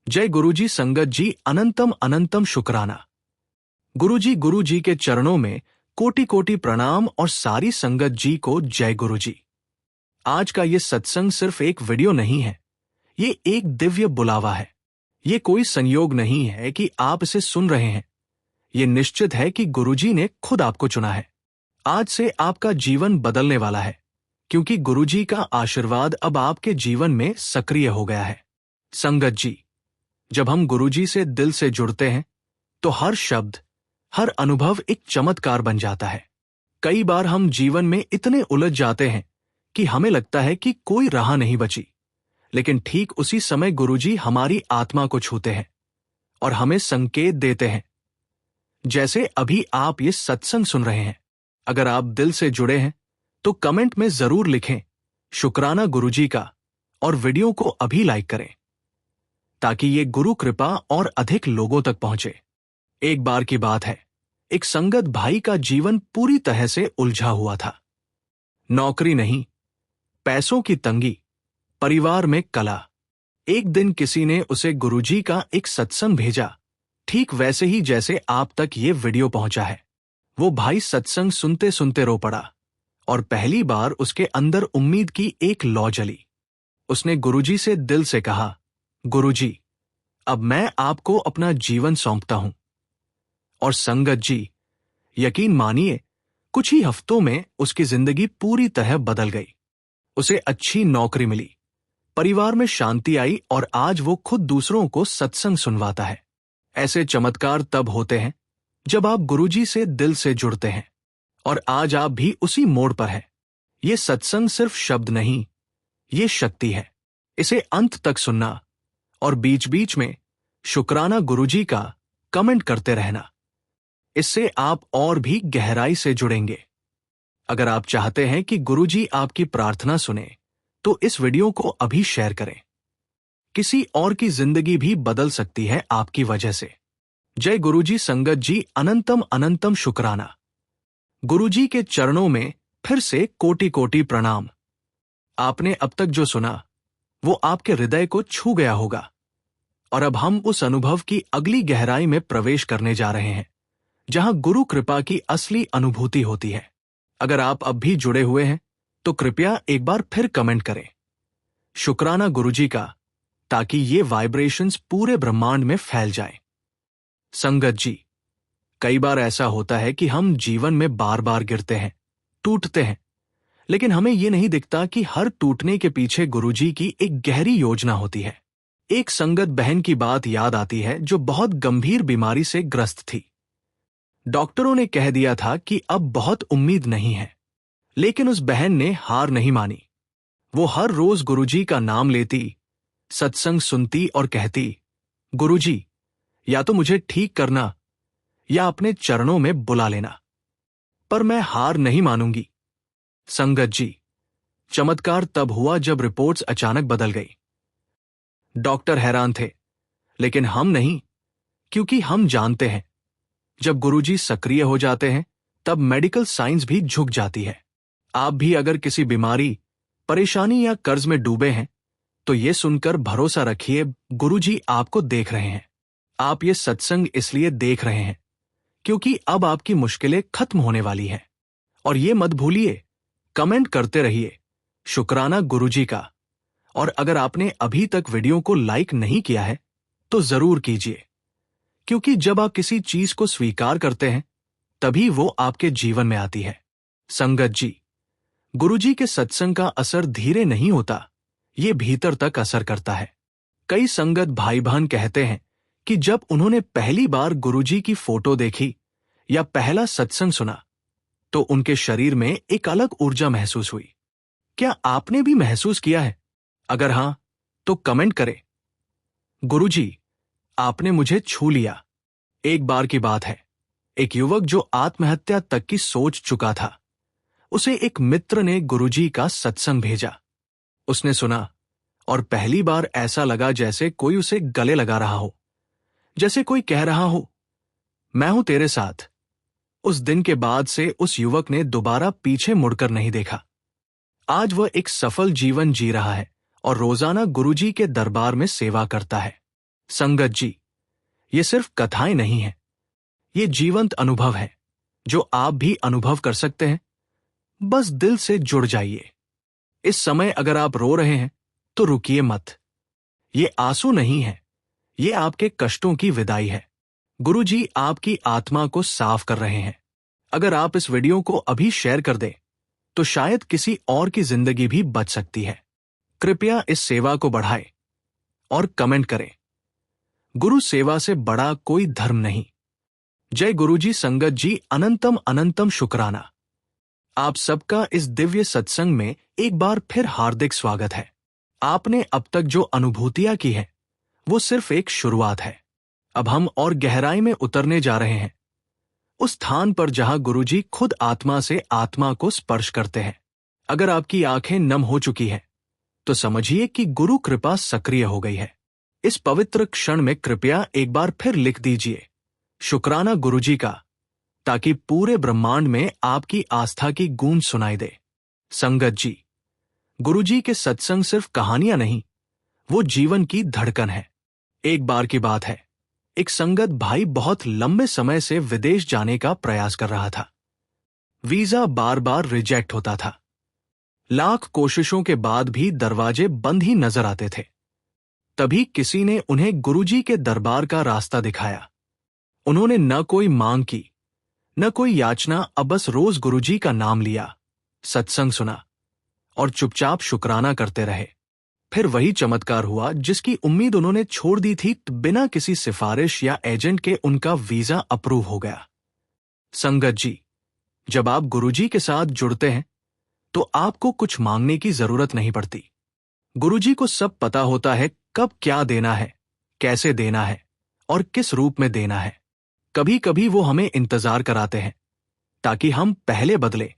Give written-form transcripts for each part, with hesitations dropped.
जय गुरुजी संगत जी, अनंतम अनंतम शुक्राना। गुरुजी के चरणों में कोटि कोटि प्रणाम और सारी संगत जी को जय गुरुजी। आज का ये सत्संग सिर्फ एक वीडियो नहीं है, ये एक दिव्य बुलावा है। ये कोई संयोग नहीं है कि आप इसे सुन रहे हैं। ये निश्चित है कि गुरुजी ने खुद आपको चुना है। आज से आपका जीवन बदलने वाला है, क्योंकि गुरुजी का आशीर्वाद अब आपके जीवन में सक्रिय हो गया है। संगत जी, जब हम गुरुजी से दिल से जुड़ते हैं तो हर शब्द, हर अनुभव एक चमत्कार बन जाता है। कई बार हम जीवन में इतने उलझ जाते हैं कि हमें लगता है कि कोई राह नहीं बची, लेकिन ठीक उसी समय गुरुजी हमारी आत्मा को छूते हैं और हमें संकेत देते हैं। जैसे अभी आप ये सत्संग सुन रहे हैं। अगर आप दिल से जुड़े हैं तो कमेंट में जरूर लिखें शुक्राना गुरुजी का, और वीडियो को अभी लाइक करें ताकि ये गुरु कृपा और अधिक लोगों तक पहुंचे। एक बार की बात है, एक संगत भाई का जीवन पूरी तरह से उलझा हुआ था। नौकरी नहीं, पैसों की तंगी, परिवार में कलह। एक दिन किसी ने उसे गुरुजी का एक सत्संग भेजा, ठीक वैसे ही जैसे आप तक ये वीडियो पहुंचा है। वो भाई सत्संग सुनते सुनते रो पड़ा और पहली बार उसके अंदर उम्मीद की एक लौ जली। उसने गुरुजी से दिल से कहा, गुरुजी, अब मैं आपको अपना जीवन सौंपता हूं। और संगत जी, यकीन मानिए, कुछ ही हफ्तों में उसकी जिंदगी पूरी तरह बदल गई। उसे अच्छी नौकरी मिली, परिवार में शांति आई और आज वो खुद दूसरों को सत्संग सुनवाता है। ऐसे चमत्कार तब होते हैं जब आप गुरुजी से दिल से जुड़ते हैं, और आज आप भी उसी मोड़ पर हैं। ये सत्संग सिर्फ शब्द नहीं, ये शक्ति है। इसे अंत तक सुनना और बीच बीच में शुक्राना गुरुजी का कमेंट करते रहना। इससे आप और भी गहराई से जुड़ेंगे। अगर आप चाहते हैं कि गुरुजी आपकी प्रार्थना सुने तो इस वीडियो को अभी शेयर करें। किसी और की जिंदगी भी बदल सकती है आपकी वजह से। जय गुरुजी संगत जी, अनंतम अनंतम शुक्राना। गुरुजी के चरणों में फिर से कोटि कोटि प्रणाम। आपने अब तक जो सुना वो आपके हृदय को छू गया होगा, और अब हम उस अनुभव की अगली गहराई में प्रवेश करने जा रहे हैं, जहां गुरु कृपा की असली अनुभूति होती है। अगर आप अब भी जुड़े हुए हैं तो कृपया एक बार फिर कमेंट करें शुक्राना गुरुजी का, ताकि ये वाइब्रेशंस पूरे ब्रह्मांड में फैल जाएं। संगत जी, कई बार ऐसा होता है कि हम जीवन में बार बार गिरते हैं, टूटते हैं, लेकिन हमें यह नहीं दिखता कि हर टूटने के पीछे गुरुजी की एक गहरी योजना होती है। एक संगत बहन की बात याद आती है जो बहुत गंभीर बीमारी से ग्रस्त थी। डॉक्टरों ने कह दिया था कि अब बहुत उम्मीद नहीं है, लेकिन उस बहन ने हार नहीं मानी। वो हर रोज गुरुजी का नाम लेती, सत्संग सुनती और कहती, गुरुजी, या तो मुझे ठीक करना या अपने चरणों में बुला लेना, पर मैं हार नहीं मानूंगी। संगत जी, चमत्कार तब हुआ जब रिपोर्ट्स अचानक बदल गई। डॉक्टर हैरान थे, लेकिन हम नहीं, क्योंकि हम जानते हैं जब गुरुजी सक्रिय हो जाते हैं तब मेडिकल साइंस भी झुक जाती है। आप भी अगर किसी बीमारी, परेशानी या कर्ज में डूबे हैं तो ये सुनकर भरोसा रखिए, गुरुजी आपको देख रहे हैं। आप ये सत्संग इसलिए देख रहे हैं क्योंकि अब आपकी मुश्किलें खत्म होने वाली हैं। और ये मत भूलिए, कमेंट करते रहिए शुक्राना गुरुजी का। और अगर आपने अभी तक वीडियो को लाइक नहीं किया है तो जरूर कीजिए, क्योंकि जब आप किसी चीज को स्वीकार करते हैं तभी वो आपके जीवन में आती है। संगत जी, गुरुजी के सत्संग का असर धीरे नहीं होता, ये भीतर तक असर करता है। कई संगत भाई बहन कहते हैं कि जब उन्होंने पहली बार गुरुजी की फोटो देखी या पहला सत्संग सुना तो उनके शरीर में एक अलग ऊर्जा महसूस हुई। क्या आपने भी महसूस किया है? अगर हां तो कमेंट करें, गुरुजी, आपने मुझे छू लिया। एक बार की बात है, एक युवक जो आत्महत्या तक की सोच चुका था, उसे एक मित्र ने गुरुजी का सत्संग भेजा। उसने सुना और पहली बार ऐसा लगा जैसे कोई उसे गले लगा रहा हो, जैसे कोई कह रहा हो, मैं हूं तेरे साथ। उस दिन के बाद से उस युवक ने दोबारा पीछे मुड़कर नहीं देखा। आज वह एक सफल जीवन जी रहा है और रोजाना गुरुजी के दरबार में सेवा करता है। संगत जी, ये सिर्फ कथाएं नहीं हैं, ये जीवंत अनुभव है जो आप भी अनुभव कर सकते हैं। बस दिल से जुड़ जाइए। इस समय अगर आप रो रहे हैं तो रुकिए मत। ये आंसू नहीं है, ये आपके कष्टों की विदाई है। गुरुजी आपकी आत्मा को साफ कर रहे हैं। अगर आप इस वीडियो को अभी शेयर कर दें तो शायद किसी और की जिंदगी भी बच सकती है। कृपया इस सेवा को बढ़ाएं और कमेंट करें। गुरु सेवा से बड़ा कोई धर्म नहीं। जय गुरुजी। संगत जी, अनंतम अनंतम शुक्राना। आप सबका इस दिव्य सत्संग में एक बार फिर हार्दिक स्वागत है। आपने अब तक जो अनुभूतियां की हैं, वो सिर्फ एक शुरुआत है। अब हम और गहराई में उतरने जा रहे हैं, उस स्थान पर जहां गुरुजी खुद आत्मा से आत्मा को स्पर्श करते हैं। अगर आपकी आंखें नम हो चुकी हैं, तो समझिए कि गुरु कृपा सक्रिय हो गई है। इस पवित्र क्षण में कृपया एक बार फिर लिख दीजिए शुक्राना गुरुजी का, ताकि पूरे ब्रह्मांड में आपकी आस्था की गूंज सुनाई दे। संगत जी, गुरुजी के सत्संग सिर्फ कहानियां नहीं, वो जीवन की धड़कन है। एक बार की बात है, एक संगत भाई बहुत लंबे समय से विदेश जाने का प्रयास कर रहा था। वीजा बार बार रिजेक्ट होता था। लाख कोशिशों के बाद भी दरवाजे बंद ही नजर आते थे। तभी किसी ने उन्हें गुरुजी के दरबार का रास्ता दिखाया। उन्होंने न कोई मांग की, न कोई याचना, अब बस रोज गुरुजी का नाम लिया, सत्संग सुना और चुपचाप शुक्राना करते रहे। फिर वही चमत्कार हुआ जिसकी उम्मीद उन्होंने छोड़ दी थी। बिना किसी सिफारिश या एजेंट के उनका वीजा अप्रूव हो गया। संगत जी, जब आप गुरुजी के साथ जुड़ते हैं तो आपको कुछ मांगने की जरूरत नहीं पड़ती। गुरुजी को सब पता होता है कब क्या देना है, कैसे देना है और किस रूप में देना है। कभी कभी वो हमें इंतजार कराते हैं ताकि हम पहले बदले,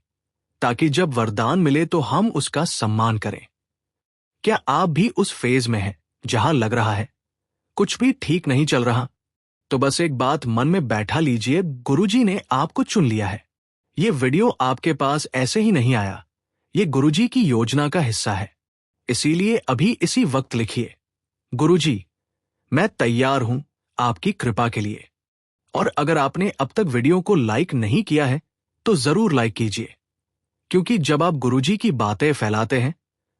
ताकि जब वरदान मिले तो हम उसका सम्मान करें। क्या आप भी उस फेज में हैं जहां लग रहा है कुछ भी ठीक नहीं चल रहा? तो बस एक बात मन में बैठा लीजिए, गुरुजी ने आपको चुन लिया है। ये वीडियो आपके पास ऐसे ही नहीं आया, ये गुरुजी की योजना का हिस्सा है। इसीलिए अभी इसी वक्त लिखिए, गुरुजी, मैं तैयार हूं आपकी कृपा के लिए। और अगर आपने अब तक वीडियो को लाइक नहीं किया है तो जरूर लाइक कीजिए, क्योंकि जब आप गुरुजी की बातें फैलाते हैं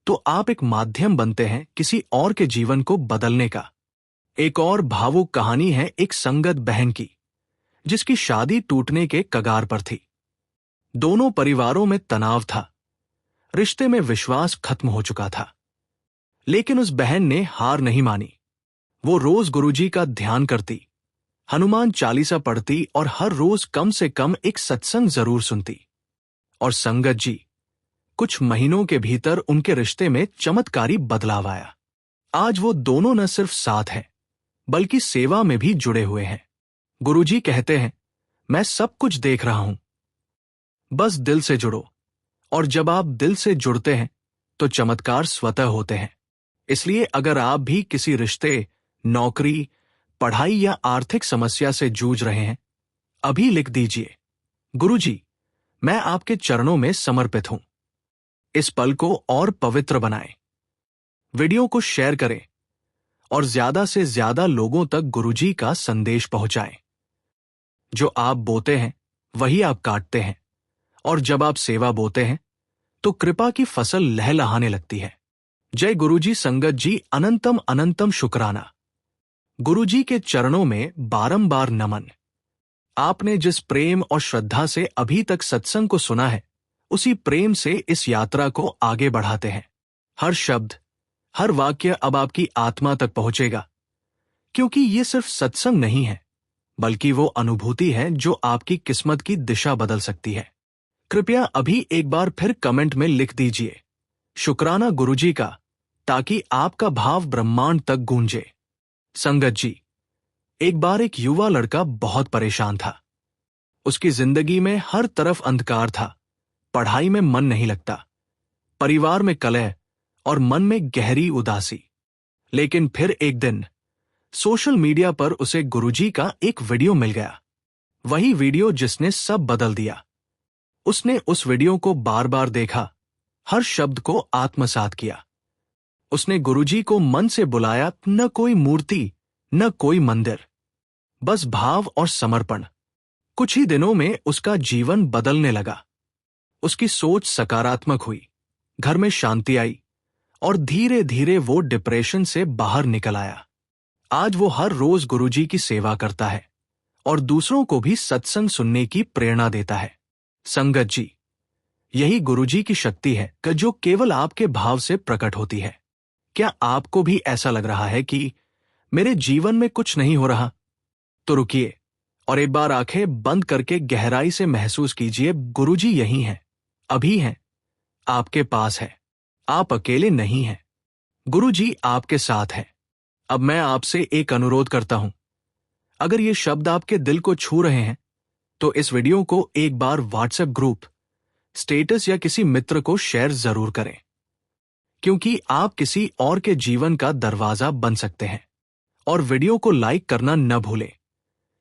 तो आप एक माध्यम बनते हैं किसी और के जीवन को बदलने का। एक और भावुक कहानी है एक संगत बहन की, जिसकी शादी टूटने के कगार पर थी। दोनों परिवारों में तनाव था, रिश्ते में विश्वास खत्म हो चुका था। लेकिन उस बहन ने हार नहीं मानी। वो रोज गुरुजी का ध्यान करती, हनुमान चालीसा पढ़ती और हर रोज कम से कम एक सत्संग जरूर सुनती। और संगत जी, कुछ महीनों के भीतर उनके रिश्ते में चमत्कारी बदलाव आया। आज वो दोनों न सिर्फ साथ हैं, बल्कि सेवा में भी जुड़े हुए हैं। गुरुजी कहते हैं, मैं सब कुछ देख रहा हूं, बस दिल से जुड़ो। और जब आप दिल से जुड़ते हैं तो चमत्कार स्वतः होते हैं। इसलिए अगर आप भी किसी रिश्ते, नौकरी, पढ़ाई या आर्थिक समस्या से जूझ रहे हैं, अभी लिख दीजिए, गुरुजी, मैं आपके चरणों में समर्पित हूं। इस पल को और पवित्र बनाएं। वीडियो को शेयर करें और ज्यादा से ज्यादा लोगों तक गुरुजी का संदेश पहुंचाएं। जो आप बोते हैं वही आप काटते हैं, और जब आप सेवा बोते हैं तो कृपा की फसल लहलहाने लगती है। जय गुरुजी। संगत जी, अनंतम अनंतम शुक्राना। गुरुजी के चरणों में बारंबार नमन। आपने जिस प्रेम और श्रद्धा से अभी तक सत्संग को सुना है, उसी प्रेम से इस यात्रा को आगे बढ़ाते हैं। हर शब्द, हर वाक्य अब आपकी आत्मा तक पहुंचेगा, क्योंकि ये सिर्फ सत्संग नहीं है, बल्कि वो अनुभूति है जो आपकी किस्मत की दिशा बदल सकती है। कृपया अभी एक बार फिर कमेंट में लिख दीजिए, शुक्राना गुरुजी का, ताकि आपका भाव ब्रह्मांड तक गूंजे। संगत जी, एक बार एक युवा लड़का बहुत परेशान था। उसकी जिंदगी में हर तरफ अंधकार था। पढ़ाई में मन नहीं लगता, परिवार में कलह और मन में गहरी उदासी। लेकिन फिर एक दिन सोशल मीडिया पर उसे गुरुजी का एक वीडियो मिल गया, वही वीडियो जिसने सब बदल दिया। उसने उस वीडियो को बार बार देखा, हर शब्द को आत्मसात किया। उसने गुरुजी को मन से बुलाया, न कोई मूर्ति, न कोई मंदिर, बस भाव और समर्पण। कुछ ही दिनों में उसका जीवन बदलने लगा। उसकी सोच सकारात्मक हुई, घर में शांति आई और धीरे धीरे वो डिप्रेशन से बाहर निकल आया। आज वो हर रोज गुरुजी की सेवा करता है और दूसरों को भी सत्संग सुनने की प्रेरणा देता है। संगत जी, यही गुरुजी की शक्ति है जो केवल आपके भाव से प्रकट होती है। क्या आपको भी ऐसा लग रहा है कि मेरे जीवन में कुछ नहीं हो रहा? तो रुकिए और एक बार आंखें बंद करके गहराई से महसूस कीजिए, गुरुजी यहीं हैं, अभी हैं, आपके पास है। आप अकेले नहीं हैं, गुरुजी आपके साथ हैं। अब मैं आपसे एक अनुरोध करता हूं, अगर ये शब्द आपके दिल को छू रहे हैं तो इस वीडियो को एक बार व्हाट्सएप ग्रुप, स्टेटस या किसी मित्र को शेयर जरूर करें, क्योंकि आप किसी और के जीवन का दरवाजा बन सकते हैं। और वीडियो को लाइक करना न भूलें,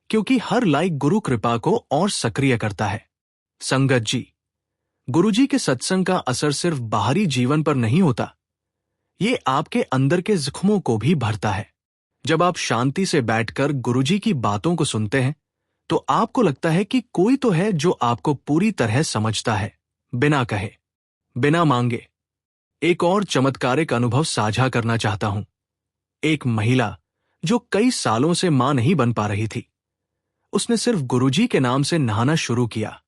क्योंकि हर लाइक गुरु कृपा को और सक्रिय करता है। संगत जी, गुरुजी के सत्संग का असर सिर्फ बाहरी जीवन पर नहीं होता, ये आपके अंदर के जख्मों को भी भरता है। जब आप शांति से बैठकर गुरुजी की बातों को सुनते हैं तो आपको लगता है कि कोई तो है जो आपको पूरी तरह समझता है, बिना कहे, बिना मांगे। एक और चमत्कारिक अनुभव साझा करना चाहता हूं। एक महिला जो कई सालों से मां नहीं बन पा रही थी, उसने सिर्फ गुरुजी के नाम से नहाना शुरू किया।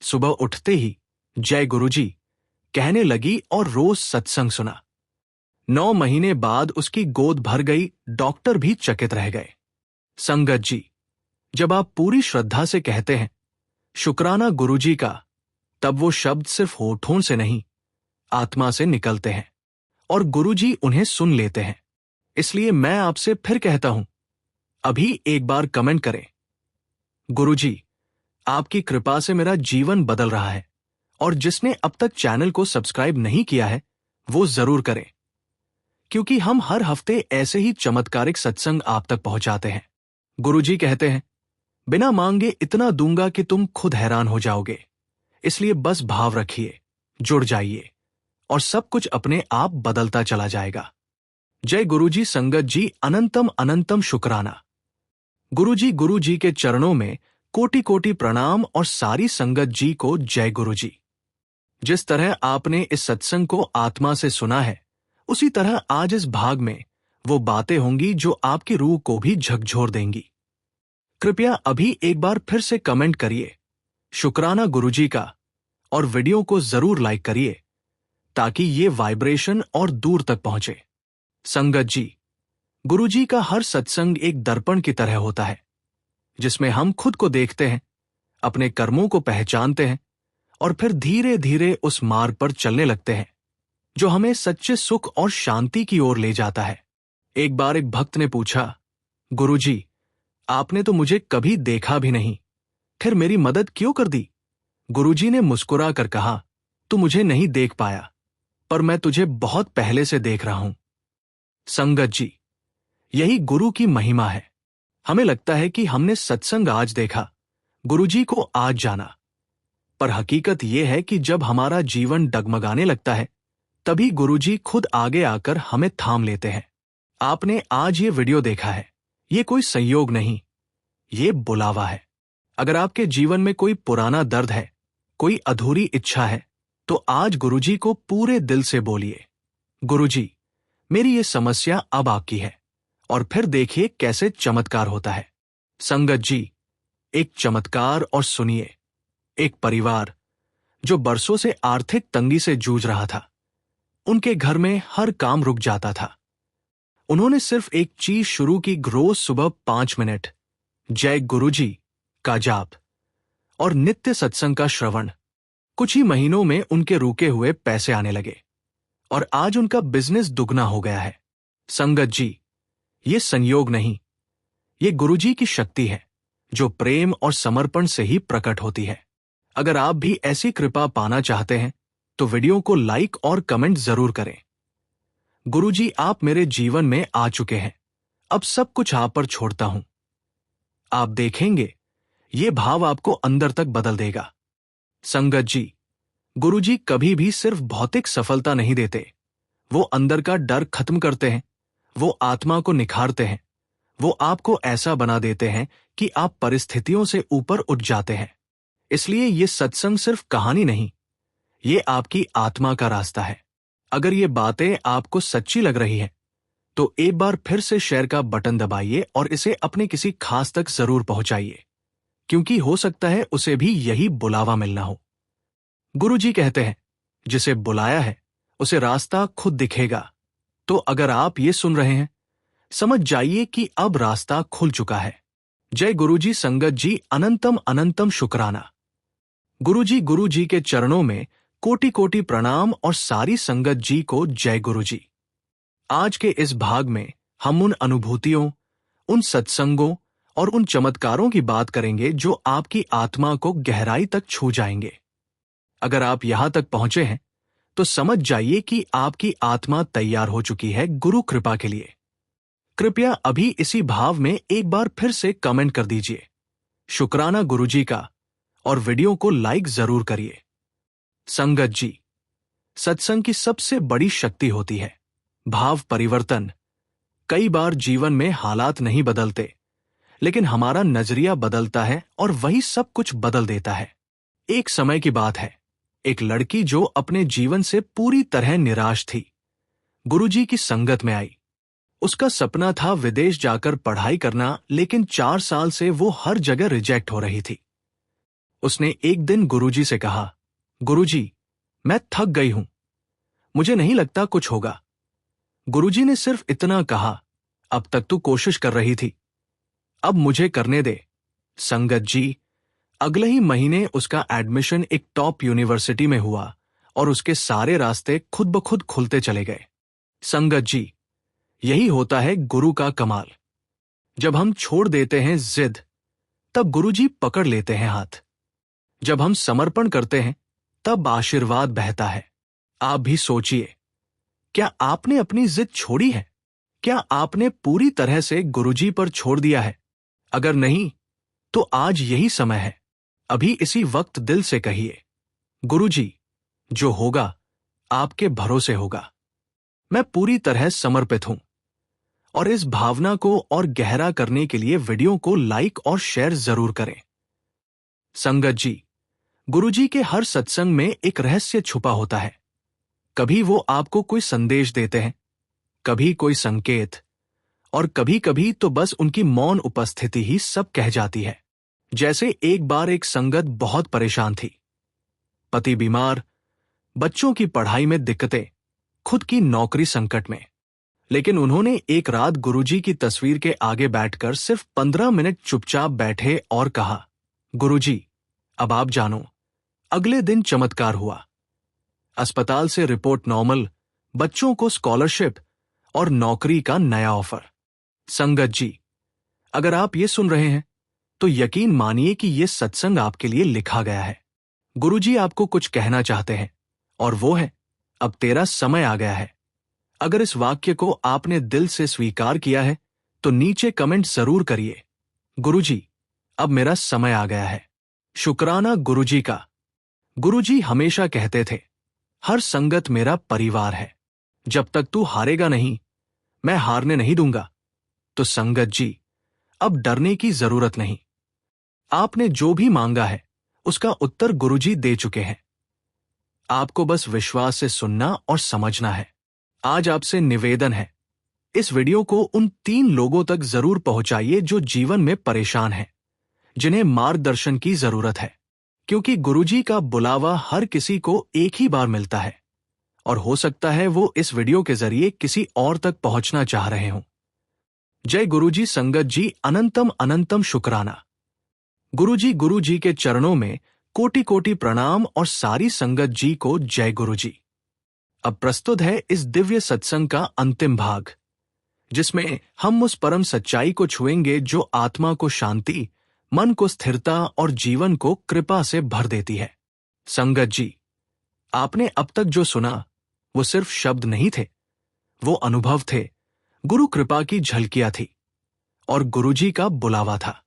सुबह उठते ही जय गुरुजी कहने लगी और रोज सत्संग सुना। 9 महीने बाद उसकी गोद भर गई, डॉक्टर भी चकित रह गए। संगत जी, जब आप पूरी श्रद्धा से कहते हैं शुक्राना गुरुजी का, तब वो शब्द सिर्फ होठों से नहीं, आत्मा से निकलते हैं और गुरुजी उन्हें सुन लेते हैं। इसलिए मैं आपसे फिर कहता हूं, अभी एक बार कमेंट करें, गुरुजी, आपकी कृपा से मेरा जीवन बदल रहा है। और जिसने अब तक चैनल को सब्सक्राइब नहीं किया है वो जरूर करें, क्योंकि हम हर हफ्ते ऐसे ही चमत्कारिक सत्संग आप तक पहुंचाते हैं। गुरुजी कहते हैं, बिना मांगे इतना दूंगा कि तुम खुद हैरान हो जाओगे। इसलिए बस भाव रखिए, जुड़ जाइए और सब कुछ अपने आप बदलता चला जाएगा। जय गुरुजी। संगत जी, अनंतम अनंतम शुक्राना। गुरुजी के चरणों में कोटि कोटि प्रणाम और सारी संगत जी को जय गुरुजी। जिस तरह आपने इस सत्संग को आत्मा से सुना है, उसी तरह आज इस भाग में वो बातें होंगी जो आपकी रूह को भी झकझोर देंगी। कृपया अभी एक बार फिर से कमेंट करिए, शुक्राना गुरुजी का, और वीडियो को जरूर लाइक करिए ताकि ये वाइब्रेशन और दूर तक पहुंचे। संगत जी, गुरुजी का हर सत्संग एक दर्पण की तरह होता है, जिसमें हम खुद को देखते हैं, अपने कर्मों को पहचानते हैं और फिर धीरे धीरे उस मार्ग पर चलने लगते हैं जो हमें सच्चे सुख और शांति की ओर ले जाता है। एक बार एक भक्त ने पूछा, गुरुजी, आपने तो मुझे कभी देखा भी नहीं, फिर मेरी मदद क्यों कर दी? गुरुजी ने मुस्कुरा कर कहा, तू मुझे नहीं देख पाया, पर मैं तुझे बहुत पहले से देख रहा हूं। संगत जी, यही गुरु की महिमा है। हमें लगता है कि हमने सत्संग आज देखा, गुरुजी को आज जाना, पर हकीकत यह है कि जब हमारा जीवन डगमगाने लगता है, तभी गुरुजी खुद आगे आकर हमें थाम लेते हैं। आपने आज ये वीडियो देखा है, ये कोई संयोग नहीं, ये बुलावा है। अगर आपके जीवन में कोई पुराना दर्द है, कोई अधूरी इच्छा है, तो आज गुरुजी को पूरे दिल से बोलिए, गुरुजी, मेरी ये समस्या अब आपकी है, और फिर देखिए कैसे चमत्कार होता है। संगत जी, एक चमत्कार और सुनिए। एक परिवार जो बरसों से आर्थिक तंगी से जूझ रहा था, उनके घर में हर काम रुक जाता था। उन्होंने सिर्फ एक चीज शुरू की, रोज सुबह 5 मिनट जय गुरुजी का जाप और नित्य सत्संग का श्रवण। कुछ ही महीनों में उनके रुके हुए पैसे आने लगे और आज उनका बिजनेस दुगना हो गया है। संगत जी, ये संयोग नहीं, ये गुरुजी की शक्ति है जो प्रेम और समर्पण से ही प्रकट होती है। अगर आप भी ऐसी कृपा पाना चाहते हैं तो वीडियो को लाइक और कमेंट जरूर करें। गुरुजी, आप मेरे जीवन में आ चुके हैं, अब सब कुछ आप पर छोड़ता हूं। आप देखेंगे ये भाव आपको अंदर तक बदल देगा। संगत जी, गुरुजी कभी भी सिर्फ भौतिक सफलता नहीं देते, वो अंदर का डर खत्म करते हैं, वो आत्मा को निखारते हैं, वो आपको ऐसा बना देते हैं कि आप परिस्थितियों से ऊपर उठ जाते हैं। इसलिए ये सत्संग सिर्फ कहानी नहीं, ये आपकी आत्मा का रास्ता है। अगर ये बातें आपको सच्ची लग रही हैं, तो एक बार फिर से शेयर का बटन दबाइए और इसे अपने किसी खास तक जरूर पहुंचाइए, क्योंकि हो सकता है उसे भी यही बुलावा मिलना हो। गुरुजी कहते हैं, जिसे बुलाया है उसे रास्ता खुद दिखेगा। तो अगर आप ये सुन रहे हैं, समझ जाइए कि अब रास्ता खुल चुका है। जय गुरुजी संगत जी, अनंतम अनंतम शुक्राना। गुरुजी के चरणों में कोटि कोटि प्रणाम और सारी संगत जी को जय गुरुजी। आज के इस भाग में हम उन अनुभूतियों, उन सत्संगों और उन चमत्कारों की बात करेंगे जो आपकी आत्मा को गहराई तक छू जाएंगे। अगर आप यहां तक पहुंचे हैं, तो समझ जाइए कि आपकी आत्मा तैयार हो चुकी है गुरु कृपा के लिए। कृपया अभी इसी भाव में एक बार फिर से कमेंट कर दीजिए, शुक्राना गुरुजी का, और वीडियो को लाइक जरूर करिए। संगत जी, सत्संग की सबसे बड़ी शक्ति होती है भाव परिवर्तन। कई बार जीवन में हालात नहीं बदलते, लेकिन हमारा नजरिया बदलता है और वही सब कुछ बदल देता है। एक समय की बात है, एक लड़की जो अपने जीवन से पूरी तरह निराश थी, गुरुजी की संगत में आई। उसका सपना था विदेश जाकर पढ़ाई करना, लेकिन 4 साल से वो हर जगह रिजेक्ट हो रही थी। उसने एक दिन गुरुजी से कहा, गुरुजी, मैं थक गई हूं, मुझे नहीं लगता कुछ होगा। गुरुजी ने सिर्फ इतना कहा, अब तक तू कोशिश कर रही थी, अब मुझे करने दे। संगत जी, अगले ही महीने उसका एडमिशन एक टॉप यूनिवर्सिटी में हुआ और उसके सारे रास्ते खुद ब खुद खुलते चले गए। संगत जी, यही होता है गुरु का कमाल। जब हम छोड़ देते हैं जिद, तब गुरुजी पकड़ लेते हैं हाथ। जब हम समर्पण करते हैं, तब आशीर्वाद बहता है। आप भी सोचिए, क्या आपने अपनी जिद छोड़ी है? क्या आपने पूरी तरह से गुरुजी पर छोड़ दिया है? अगर नहीं, तो आज यही समय है। अभी इसी वक्त दिल से कहिए, गुरुजी, जो होगा आपके भरोसे होगा। मैं पूरी तरह समर्पित हूं। और इस भावना को और गहरा करने के लिए वीडियो को लाइक और शेयर जरूर करें। संगत जी, गुरुजी के हर सत्संग में एक रहस्य छुपा होता है। कभी वो आपको कोई संदेश देते हैं, कभी कोई संकेत, और कभी कभी तो बस उनकी मौन उपस्थिति ही सब कह जाती है। जैसे एक बार एक संगत बहुत परेशान थी, पति बीमार, बच्चों की पढ़ाई में दिक्कतें, खुद की नौकरी संकट में। लेकिन उन्होंने एक रात गुरुजी की तस्वीर के आगे बैठकर सिर्फ 15 मिनट चुपचाप बैठे और कहा, गुरुजी, अब आप जानो। अगले दिन चमत्कार हुआ। अस्पताल से रिपोर्ट नॉर्मल, बच्चों को स्कॉलरशिप और नौकरी का नया ऑफर। संगत जी, अगर आप ये सुन रहे हैं, तो यकीन मानिए कि ये सत्संग आपके लिए लिखा गया है। गुरुजी आपको कुछ कहना चाहते हैं, और वो है, अब तेरा समय आ गया है। अगर इस वाक्य को आपने दिल से स्वीकार किया है, तो नीचे कमेंट जरूर करिए, गुरुजी, अब मेरा समय आ गया है। शुक्राना गुरुजी का। गुरुजी हमेशा कहते थे, हर संगत मेरा परिवार है। जब तक तू हारेगा नहीं, मैं हारने नहीं दूंगा। तो संगत जी, अब डरने की जरूरत नहीं। आपने जो भी मांगा है, उसका उत्तर गुरुजी दे चुके हैं। आपको बस विश्वास से सुनना और समझना है। आज आपसे निवेदन है, इस वीडियो को उन 3 लोगों तक जरूर पहुंचाइए जो जीवन में परेशान हैं, जिन्हें मार्गदर्शन की जरूरत है। क्योंकि गुरुजी का बुलावा हर किसी को एक ही बार मिलता है, और हो सकता है वो इस वीडियो के जरिए किसी और तक पहुंचना चाह रहे हों। जय गुरुजी संगत जी, अनंतम अनंतम शुक्राना। गुरुजी के चरणों में कोटि कोटि प्रणाम और सारी संगत जी को जय गुरुजी। अब प्रस्तुत है इस दिव्य सत्संग का अंतिम भाग, जिसमें हम उस परम सच्चाई को छुएंगे जो आत्मा को शांति, मन को स्थिरता और जीवन को कृपा से भर देती है। संगत जी, आपने अब तक जो सुना, वो सिर्फ शब्द नहीं थे, वो अनुभव थे, गुरु कृपा की झलकियां थी, और गुरुजी का बुलावा था।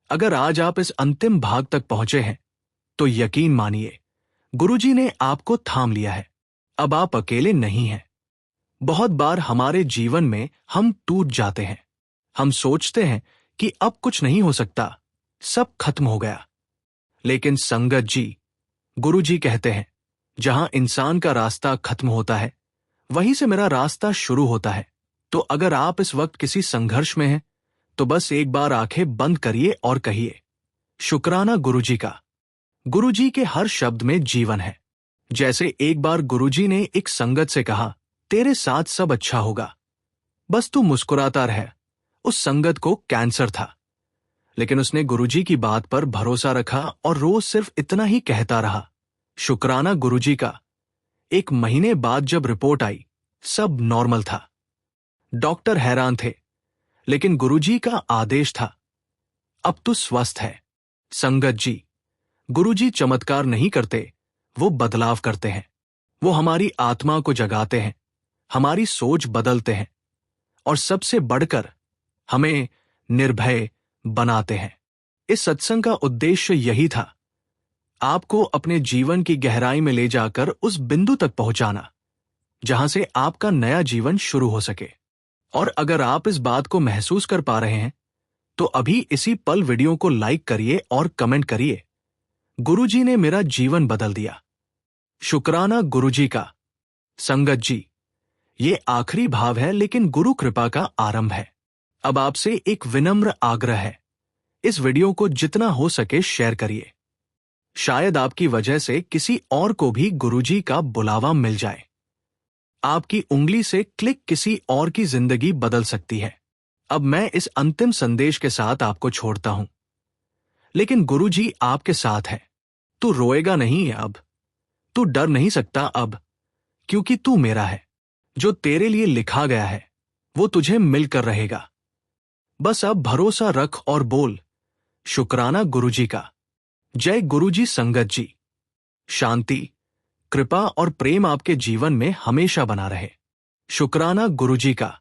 अगर आज आप इस अंतिम भाग तक पहुंचे हैं, तो यकीन मानिए, गुरुजी ने आपको थाम लिया है। अब आप अकेले नहीं हैं। बहुत बार हमारे जीवन में हम टूट जाते हैं, हम सोचते हैं कि अब कुछ नहीं हो सकता, सब खत्म हो गया। लेकिन संगत जी, गुरु जी कहते हैं, जहां इंसान का रास्ता खत्म होता है वहीं से मेरा रास्ता शुरू होता है। तो अगर आप इस वक्त किसी संघर्ष में हैं, तो बस एक बार आंखें बंद करिए और कहिए, शुक्राना गुरुजी का। गुरुजी के हर शब्द में जीवन है। जैसे एक बार गुरुजी ने एक संगत से कहा, तेरे साथ सब अच्छा होगा, बस तू मुस्कुराता रह। उस संगत को कैंसर था, लेकिन उसने गुरुजी की बात पर भरोसा रखा और रोज सिर्फ इतना ही कहता रहा, शुक्राना गुरुजी का। एक महीने बाद जब रिपोर्ट आई, सब नॉर्मल था। डॉक्टर हैरान थे, लेकिन गुरुजी का आदेश था, अब तू स्वस्थ है। संगत जी, गुरुजी चमत्कार नहीं करते, वो बदलाव करते हैं। वो हमारी आत्मा को जगाते हैं, हमारी सोच बदलते हैं और सबसे बढ़कर हमें निर्भय बनाते हैं। इस सत्संग का उद्देश्य यही था, आपको अपने जीवन की गहराई में ले जाकर उस बिंदु तक पहुंचाना जहां से आपका नया जीवन शुरू हो सके। और अगर आप इस बात को महसूस कर पा रहे हैं, तो अभी इसी पल वीडियो को लाइक करिए और कमेंट करिए, गुरुजी ने मेरा जीवन बदल दिया। शुक्राना गुरुजी का। संगत जी, ये आखिरी भाव है, लेकिन गुरु कृपा का आरंभ है। अब आपसे एक विनम्र आग्रह है, इस वीडियो को जितना हो सके शेयर करिए। शायद आपकी वजह से किसी और को भी गुरुजी का बुलावा मिल जाए। आपकी उंगली से क्लिक किसी और की जिंदगी बदल सकती है। अब मैं इस अंतिम संदेश के साथ आपको छोड़ता हूं, लेकिन गुरुजी आपके साथ है। तू रोएगा नहीं अब, तू डर नहीं सकता अब, क्योंकि तू मेरा है। जो तेरे लिए लिखा गया है वो तुझे मिलकर रहेगा। बस अब भरोसा रख और बोल, शुक्राना गुरुजी का। जय गुरुजी। संगत जी, शांति, कृपा और प्रेम आपके जीवन में हमेशा बना रहे। शुक्राना गुरुजी का।